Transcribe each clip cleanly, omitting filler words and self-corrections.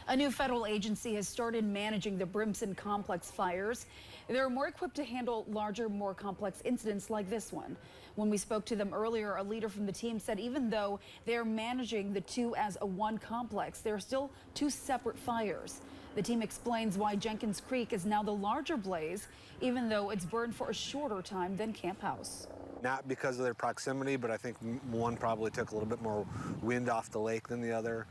A new federal agency has started managing the Brimson complex fires. They're more equipped to handle larger, more complex incidents like this one. When we spoke to them earlier, a leader from the team said even though they're managing the two as a one complex, there are still two separate fires. The team explains why Jenkins Creek is now the larger blaze, even though it's burned for a shorter time than Camp House. Not because of their proximity, but I think one probably took a little bit more wind off the lake than the other.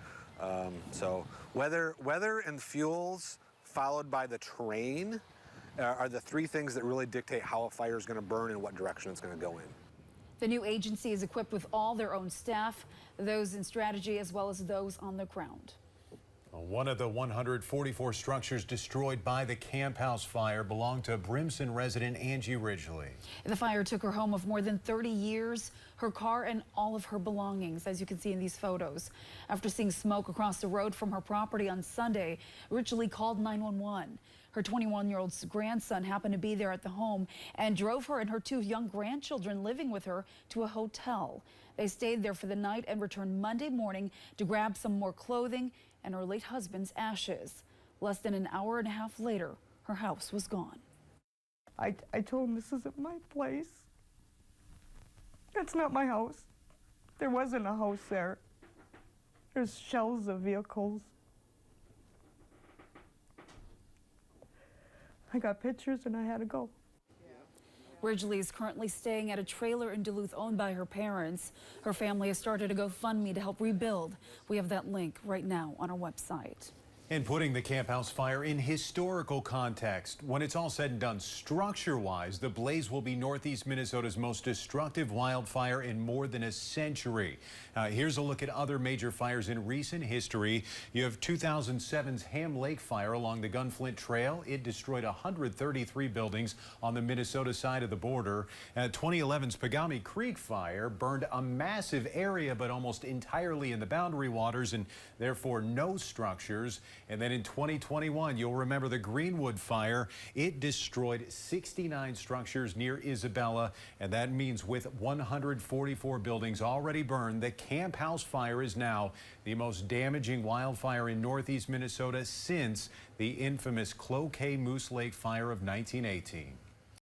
So weather and fuels followed by the terrain are the three things that really dictate how a fire is going to burn and what direction it's going to go in. The new agency is equipped with all their own staff, those in strategy as well as those on the ground. One of the 144 structures destroyed by the Camp House fire belonged to Brimson resident Angie Ridgely. The fire took her home of more than 30 years, her car and all of her belongings, as you can see in these photos. After seeing smoke across the road from her property on Sunday, Ridgely called 911. Her 21-year-old grandson happened to be there at the home and drove her and her two young grandchildren living with her to a hotel. They stayed there for the night and returned Monday morning to grab some more clothing and her late husband's ashes. Less than an hour and a half later, her house was gone. I told him this isn't my place. It's not my house. There wasn't a house there. There's shells of vehicles. I got pictures and I had to go. Ridgely is currently staying at a trailer in Duluth owned by her parents. Her family has started a GoFundMe to help rebuild. We have that link right now on our website. And putting the Camp House fire in historical context, when it's all said and done, structure-wise, the blaze will be Northeast Minnesota's most destructive wildfire in more than a century. Here's a look at other major fires in recent history. You have 2007's Ham Lake fire along the Gunflint Trail. It destroyed 133 buildings on the Minnesota side of the border. 2011's Pagami Creek fire burned a massive area, but almost entirely in the boundary waters and therefore no structures. And then in 2021, you'll remember the Greenwood fire. It destroyed 69 structures near Isabella, and that means with 144 buildings already burned, the Camp House fire is now the most damaging wildfire in Northeast Minnesota since the infamous Cloquet Moose Lake fire of 1918.